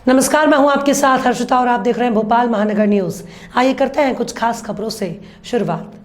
नमस्कार, मैं हूं आपके साथ हर्षिता और आप देख रहे हैं भोपाल महानगर न्यूज। आइए करते हैं कुछ खास खबरों से शुरुआत।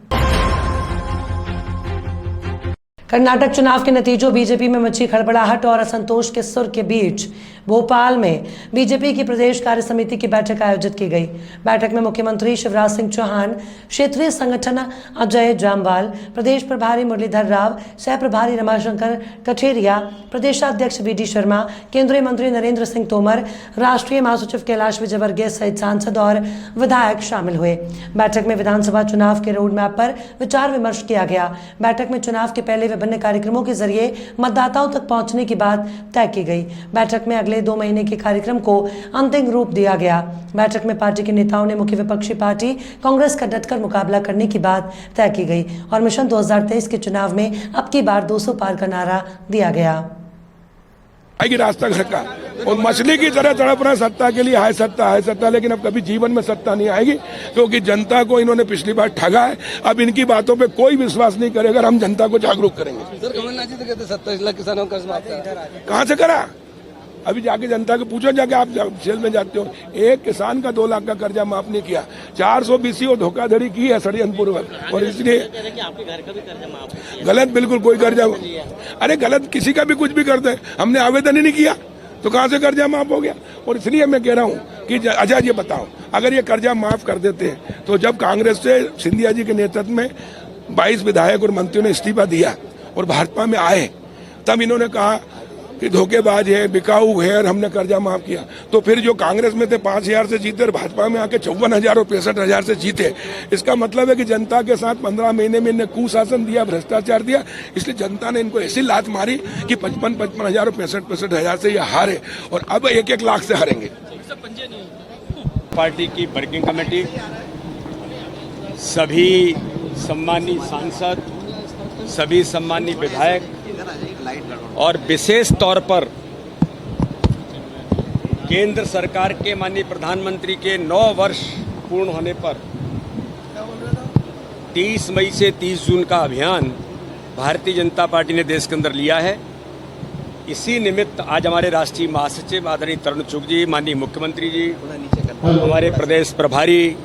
कर्नाटक चुनाव के नतीजों, बीजेपी में मची खड़बड़ाहट और असंतोष के सुर के बीच भोपाल में बीजेपी की प्रदेश कार्य समिति की बैठक आयोजित की गई। बैठक में मुख्यमंत्री शिवराज सिंह चौहान, क्षेत्रीय संगठन अजय जामवाल, प्रदेश प्रभारी मुरलीधर राव, सह प्रभारी रमाशंकर कठेरिया, प्रदेशाध्यक्ष वीडी शर्मा, केंद्रीय मंत्री नरेंद्र सिंह तोमर, राष्ट्रीय महासचिव कैलाश विजयवर्गीय सहित सांसद और विधायक शामिल हुए। बैठक में विधानसभा चुनाव के रोड मैप पर विचार विमर्श किया गया। बैठक में चुनाव के पहले विभिन्न कार्यक्रमों के जरिए मतदाताओं तक पहुंचने की बात तय की गई। बैठक में अगले 2 महीने के कार्यक्रम को अंतिम रूप दिया गया। बैठक में पार्टी के नेताओं ने मुख्य विपक्षी पार्टी कांग्रेस का डटकर मुकाबला करने की बात तय की गई और मिशन 2023 के चुनाव में अब की बार 200 पार का नारा दिया गया। आएगी रास्ता घर का और मछली की तरह तड़पना सत्ता के लिए, है सत्ता, लेकिन अब कभी जीवन में सत्ता नहीं आएगी, क्योंकि जनता को इन्होंने पिछली बार ठगा है। अब इनकी बातों पे कोई विश्वास नहीं करेगा। हम जनता को जागरूक करेंगे। सर, कमलनाथ जी तो कहते 27 लाख किसानों का कर्ज माफ करा। कहाँ से करा? अभी जाके जनता को पूछो, जाके आप जेल में जाते हो, एक किसान का 2 लाख का कर्जा माफ नहीं किया। 400 BC और धोखाधड़ी की है षड्यंत्रपूर्वक, और इसलिए आपके घर का भी कर्जा माफ। गलत, बिल्कुल कोई कर्जा, अरे गलत किसी का भी कुछ भी करते हैं। हमने आवेदन ही नहीं किया तो कहाँ से कर्जा माफ हो गया? और इसलिए मैं कह रहा हूँ कि अच्छा ये बताओ, अगर ये कर्जा माफ कर देते तो जब कांग्रेस से सिंधिया जी के नेतृत्व में 22 विधायक और मंत्रियों ने इस्तीफा दिया और भाजपा में आए, तब इन्होंने कहा कि धोखेबाज है, बिकाऊ है, और हमने कर्जा माफ किया। तो फिर जो कांग्रेस में थे 5000 से जीते और भाजपा में आके 54,000 और 65,000 से जीते। इसका मतलब है कि जनता के साथ 15 महीने में इन्हें कुशासन दिया, भ्रष्टाचार दिया, इसलिए जनता ने इनको ऐसी लात मारी कि 55,000 और 65,000 से ये हारे और अब 1-1 लाख से हारेंगे। पार्टी की वर्किंग कमेटी, सभी सम्मानित सांसद, सभी सम्मानित विधायक और विशेष तौर पर केंद्र सरकार के माननीय प्रधानमंत्री के 9 वर्ष पूर्ण होने पर 30 मई से 30 जून का अभियान भारतीय जनता पार्टी ने देश के अंदर लिया है। इसी निमित्त आज हमारे राष्ट्रीय महासचिव आदरणीय तरुण चुग जी, माननीय मुख्यमंत्री जी, हमारे प्रदेश प्रभारी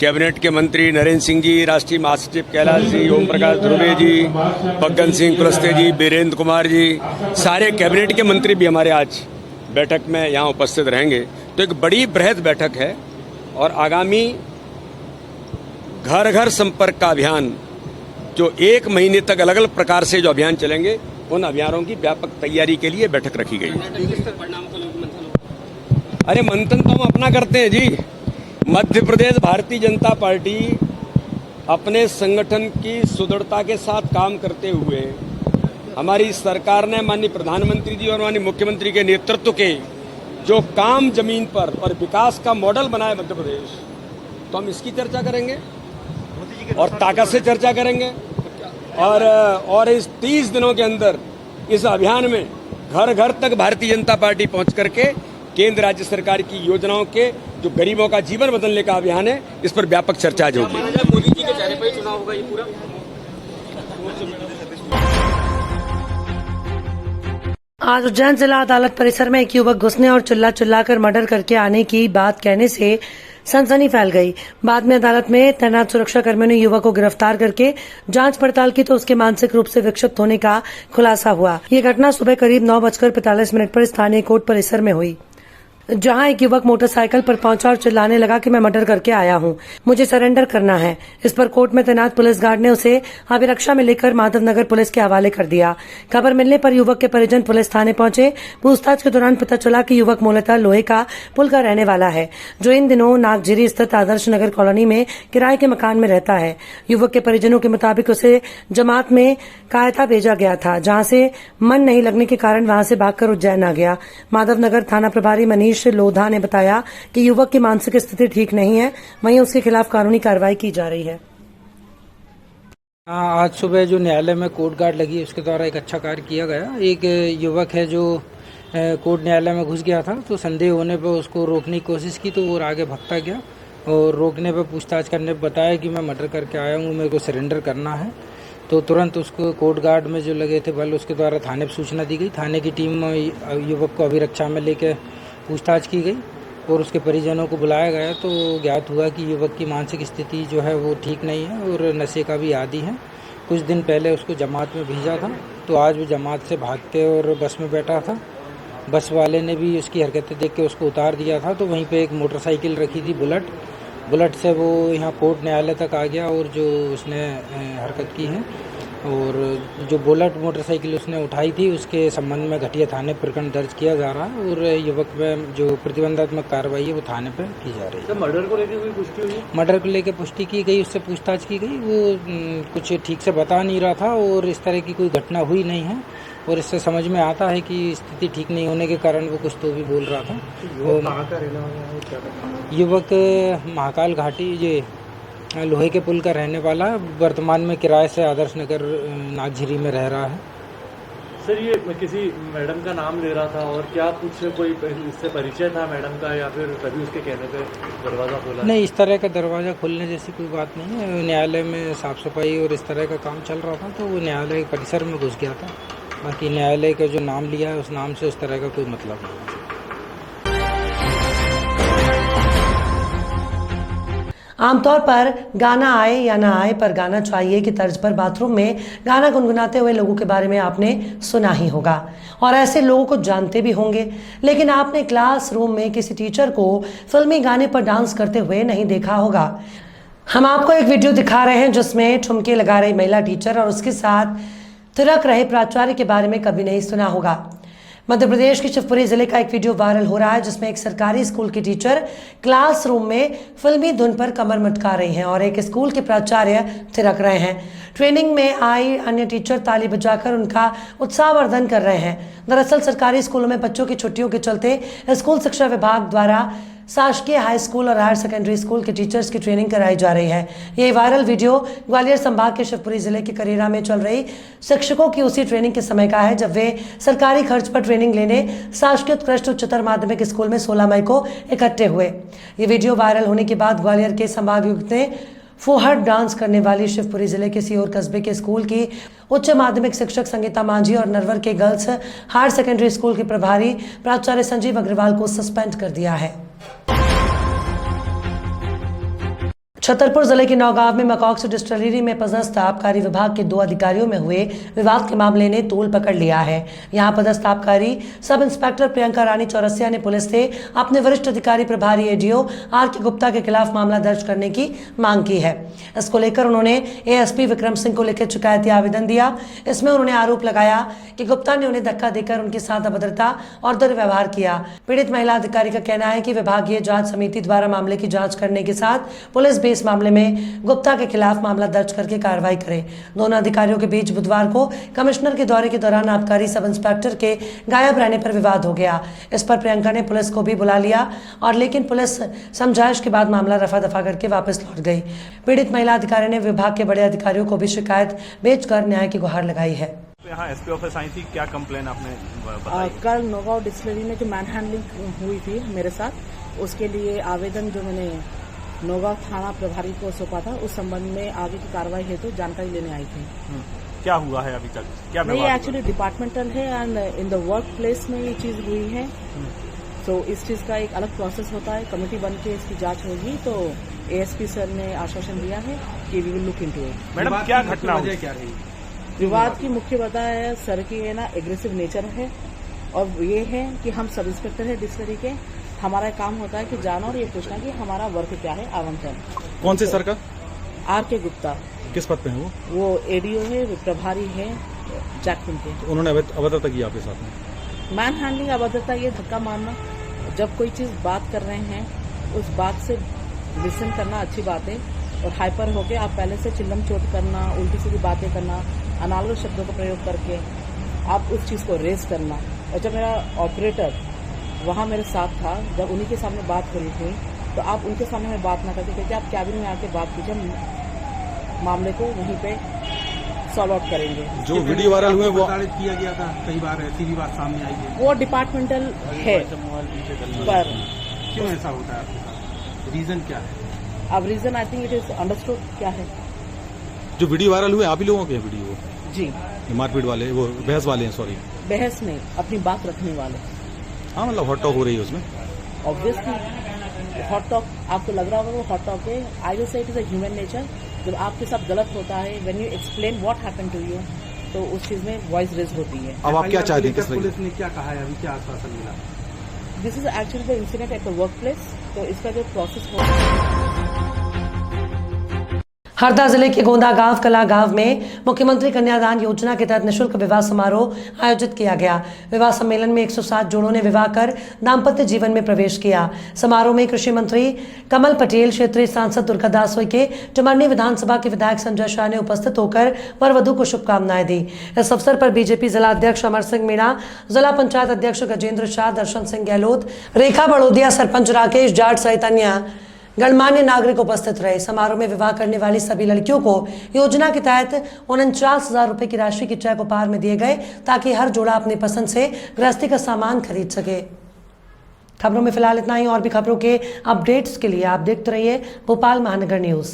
कैबिनेट के मंत्री नरेंद्र सिंह जी, राष्ट्रीय महासचिव कैलाश जी, ओम प्रकाश ध्रुवे जी, फग्गन सिंह कुलस्ते जी, वीरेंद्र कुमार जी, सारे कैबिनेट के मंत्री भी हमारे आज बैठक में यहाँ उपस्थित रहेंगे। तो एक बड़ी बृहद बैठक है और आगामी घर घर संपर्क का अभियान, जो 1 महीने तक अलग अलग प्रकार से जो अभियान चलेंगे, उन अभियानों की व्यापक तैयारी के लिए बैठक रखी गई है। अरे मंथन तो हम अपना करते हैं जी। मध्य प्रदेश भारतीय जनता पार्टी अपने संगठन की सुदृढ़ता के साथ काम करते हुए, हमारी सरकार ने माननीय प्रधानमंत्री जी और माननीय मुख्यमंत्री के नेतृत्व के जो काम जमीन पर और विकास का मॉडल बनाए मध्य प्रदेश, तो हम इसकी चर्चा करेंगे और ताकत से चर्चा करेंगे। और इस 30 दिनों के अंदर इस अभियान में घर घर तक भारतीय जनता पार्टी पहुंच करके केंद्र राज्य सरकार की योजनाओं के जो गरीबों का जीवन बदलने का अभियान है, इस पर व्यापक चर्चा होगी। मोदी जी के चेहरे पर चुनाव होगा ये पूरा। आज उज्जैन जिला अदालत परिसर में एक युवक घुसने और चिल्लाकर मर्डर करके आने की बात कहने से सनसनी फैल गई। बाद में अदालत में तैनात सुरक्षा कर्मियों ने युवक को गिरफ्तार करके जांच पड़ताल की तो उसके मानसिक रूप से विक्षिप्त होने का खुलासा हुआ। ये घटना सुबह करीब 9:45 पर स्थानीय कोर्ट परिसर में हुई, जहां एक युवक मोटरसाइकिल पर पहुंचा और चिल्लाने लगा कि मैं मर्डर करके आया हूं, मुझे सरेंडर करना है। इस पर कोर्ट में तैनात पुलिस गार्ड ने उसे अभिरक्षा में लेकर माधवनगर पुलिस के हवाले कर दिया। खबर मिलने पर युवक के परिजन पुलिस थाने पहुंचे। पूछताछ के दौरान पता चला कि युवक मूलतः लोहे का पुल का रहने वाला है, जो इन दिनों नागझिरी स्थित आदर्श नगर कॉलोनी में किराए के मकान में रहता है। युवक के परिजनों के मुताबिक उसे जमात में कायता भेजा गया था, जहां से मन नहीं लगने के कारण वहां से भागकर उज्जैन आ गया। माधवनगर थाना प्रभारी मनीष लोधा ने बताया कि युवक की मानसिक स्थिति ठीक नहीं है, वहीं उसके खिलाफ कानूनी कार्रवाई की जा रही है। आज सुबह जो न्यायालय में कोर्ट गार्ड लगी, उसके द्वारा एक अच्छा कार्य किया गया। एक युवक है जो कोर्ट न्यायालय में घुस गया था, तो संदेह होने पर उसको रोकने की कोशिश की तो वो आगे भगता गया और रोकने पर पूछताछ करने पर बताया कि मैं मर्डर करके आया हूँ, मेरे को सरेंडर करना है। तो तुरंत उसको कोर्ट गार्ड में जो लगे थे बल, उसके द्वारा थाने पर सूचना दी गई। थाने की टीम युवक को अभिरक्षा में लेके पूछताछ की गई और उसके परिजनों को बुलाया गया तो ज्ञात हुआ कि युवक की मानसिक स्थिति जो है वो ठीक नहीं है और नशे का भी आदी है। कुछ दिन पहले उसको जमात में भेजा था तो आज वो जमात से भाग के और बस में बैठा था। बस वाले ने भी उसकी हरकतें देख के उसको उतार दिया था तो वहीं पे एक मोटरसाइकिल रखी थी बुलेट से वो यहाँ कोर्ट न्यायालय तक आ गया और जो उसने हरकत की है और जो बुलेट मोटरसाइकिल उसने उठाई थी उसके संबंध में घटिया थाने प्रकरण दर्ज किया जा रहा है और युवक में जो प्रतिबंधात्मक कार्रवाई है वो थाने पर की जा रही है। मर्डर को लेकर कोई पुष्टि हुई? मर्डर को लेकर पुष्टि की गई, उससे पूछताछ की गई। वो कुछ ठीक से बता नहीं रहा था और इस तरह की कोई घटना हुई नहीं है और इससे समझ में आता है कि स्थिति ठीक नहीं होने के कारण वो कुछ तो भी बोल रहा था। युवक महाकाल घाटी ये लोहे के पुल का रहने वाला, वर्तमान में किराए से आदर्श नगर नागझिरी में रह रहा है। सर ये किसी मैडम का नाम ले रहा था और क्या कुछ कोई इससे परिचय था मैडम का या फिर कभी उसके कहने पे दरवाजा खोला? नहीं, इस तरह का दरवाजा खोलने जैसी कोई बात नहीं है। न्यायालय में साफ सफाई और इस तरह का काम चल रहा था तो वो न्यायालय परिसर में घुस गया था। बाकी न्यायालय का जो नाम लिया है उस नाम से उस तरह का कोई मतलब नहीं। आमतौर पर गाना आए या ना आए पर गाना चाहिए की तर्ज पर बाथरूम में गाना गुनगुनाते हुए लोगों के बारे में आपने सुना ही होगा और ऐसे लोगों को जानते भी होंगे, लेकिन आपने क्लासरूम में किसी टीचर को फिल्मी गाने पर डांस करते हुए नहीं देखा होगा। हम आपको एक वीडियो दिखा रहे हैं जिसमें ठुमके लगा रही महिला टीचर और उसके साथ थिरक रहे प्राचार्य के बारे में कभी नहीं सुना होगा। मध्य प्रदेश के शिवपुरी जिले का एक वीडियो वायरल हो रहा है जिसमें एक सरकारी स्कूल की टीचर क्लासरूम में फिल्मी धुन पर कमर मटका रही हैं और एक स्कूल के प्राचार्य थिरक रहे हैं। ट्रेनिंग में आई अन्य टीचर ताली बजाकर उनका उत्साहवर्धन कर रहे हैं। दरअसल सरकारी स्कूलों में बच्चों की छुट्टियों के चलते स्कूल शिक्षा विभाग द्वारा शासकीय हाई स्कूल और हायर सेकेंडरी स्कूल के टीचर्स की ट्रेनिंग कराई जा रही है। ये वायरल वीडियो ग्वालियर संभाग के शिवपुरी जिले के करेरा में चल रही शिक्षकों की उसी ट्रेनिंग के समय का है जब वे सरकारी खर्च पर ट्रेनिंग लेने शासकीय उत्कृष्ट उच्चतर माध्यमिक स्कूल में 16 मई को इकट्ठे हुए। ये वीडियो वायरल होने के बाद ग्वालियर के संभागायुक्त ने फुहड़ डांस करने वाली शिवपुरी जिले के सीहोर कस्बे के स्कूल की उच्च माध्यमिक शिक्षक संगीता मांझी और नरवर के गर्ल्स हायर सेकेंडरी स्कूल के प्रभारी प्राचार्य संजीव अग्रवाल को सस्पेंड कर दिया है। छतरपुर जिले के नौगांव में मकॉक्स डिस्टिलरी में पदस्थ आबकारी विभाग के 2 अधिकारियों में हुए विवाद के मामले ने तूल पकड़ लिया है। यहां पदस्थ आबकारी सब इंस्पेक्टर प्रियंका रानी चौरसिया ने पुलिस से अपने वरिष्ठ अधिकारी प्रभारी एडीओ आर के गुप्ता के खिलाफ मामला दर्ज करने की मांग की है। इसको लेकर उन्होंने एएसपी विक्रम सिंह को लिखित शिकायती आवेदन दिया। इसमें उन्होंने आरोप लगाया कि गुप्ता ने उन्हें धक्का देकर उनके साथ अभद्रता और दुर्व्यवहार किया। पीड़ित महिला अधिकारी का कहना है कि विभागीय जांच समिति द्वारा मामले की जांच करने के साथ पुलिस इस मामले में गुप्ता के खिलाफ मामला दर्ज करके कार्रवाई करे। दोनों अधिकारियों के बीच बुधवार को कमिश्नर के दौरे के दौरान आबकारी सब इंस्पेक्टर के गायब रहने पर विवाद हो गया। इस पर प्रियंका ने पुलिस को भी बुला लिया और लेकिन पुलिस समझाइश के बाद मामला रफा दफा करके वापस लौट गई। पीड़ित महिला अधिकारी ने विभाग के बड़े अधिकारियों को भी शिकायत भेजकर न्याय की गुहार लगाई है। यहाँ एसपी ऑफिस आई थी, क्या कंप्लेन आपने बताई? कल नौगांव डिस्टिलरी में जो मैन हैंडलिंग हुई थी मेरे साथ, उसके लिए आवेदन जो मैंने नौगांव थाना प्रभारी को सौंपा था, उस संबंध में आगे की कार्रवाई हेतु जानकारी लेने आई थी। क्या हुआ है अभी तक? क्या नहीं, एक्चुअली डिपार्टमेंटल है and in the work place में ये चीज हुई है। तो इस चीज का एक अलग प्रोसेस होता है, कमेटी बन के इसकी जांच होगी। तो एएसपी सर ने आश्वासन दिया है कि we will look into it. Madam, क्या घटना हुई? क्या रही विवाद की मुख्य वजह है सर की है ना एग्रेसिव नेचर है और ये है कि हम सब इंस्पेक्टर है डिस्टिलरी के, हमारा काम होता है कि जाना और ये पूछना कि हमारा वर्क क्या है आवंटन। कौन से सर का? आर के गुप्ता। किस पद पे है वो एडीओ है, वो प्रभारी है जैकपिन के। तो उन्होंने अभद्रता की आपके साथ में? मैन हैंडलिंग अभद्रता, ये धक्का मारना। जब कोई चीज बात कर रहे हैं उस बात से लिसन करना अच्छी बात है और हाइपर होके आप पहले से चिल्लम चोट करना, उल्टी सीधी बातें करना, अनालोचित शब्दों का प्रयोग करके आप उस चीज को रेस करना। और जब मेरा ऑपरेटर वहाँ मेरे साथ था, जब उन्हीं के सामने बात करी थी, तो आप उनके सामने में बात ना करके कहते आप कैबिन में आके बात कीजिए, मामले को वहीं पे सॉल्व आउट करेंगे। जो वीडियो वायरल हुए वो किया गया था, कई बार ऐसी भी बात सामने आई है। वो डिपार्टमेंटल है, पर क्यों ऐसा होता है आपके साथ? रीजन क्या है? अब reason I think it is understood क्या है। जो वीडियो वायरल हुए आप ही लोगों के वीडियो? जी, मारपीट वाले, वो बहस वाले हैं। सॉरी, बहस नहीं, अपनी बात रखने वाले। हाँ, मतलब हॉट टॉक हो रही है उसमें। ऑब्वियसली हॉट टॉक आपको लग रहा होगा वो हॉट टॉक है। I will say it is a human nature. जब आपके साथ गलत होता है, when you explain what happen to you, तो उस चीज में वॉइस रेज होती है। अब आप क्या चाह रही हैं? पुलिस ने क्या कहा है, अभी क्या आश्वासन मिला? This is actually the incident at the work place, तो इसका जो प्रोसेस होगा। हरदा जिले के गोंदा गांव कला गांव में मुख्यमंत्री कन्यादान योजना के तहत निःशुल्क विवाह समारोह आयोजित किया गया। विवाह सम्मेलन में 107 जोड़ों ने विवाह कर दाम्पत्य जीवन में प्रवेश किया। समारोह में कृषि मंत्री कमल पटेल, क्षेत्रीय सांसद दुर्गादास उइके, टमरनी विधानसभा के विधायक संजय शाह ने उपस्थित होकर वर वधू को शुभकामनाएं दी। इस अवसर पर बीजेपी जिला अध्यक्ष अमर सिंह मीणा, जिला पंचायत अध्यक्ष गजेंद्र शाह, दर्शन सिंह गहलोत, रेखा बड़ोदिया, सरपंच राकेश जाट सहित अन्य गणमान्य नागरिक उपस्थित रहे। समारोह में विवाह करने वाली सभी लड़कियों को योजना के तहत 49,000 रुपए की राशि के चेक उपहार में दिए गए, ताकि हर जोड़ा अपनी पसंद से गृहस्थी का सामान खरीद सके। खबरों में फिलहाल इतना ही। और भी खबरों के अपडेट्स के लिए आप देखते रहिए भोपाल महानगर न्यूज।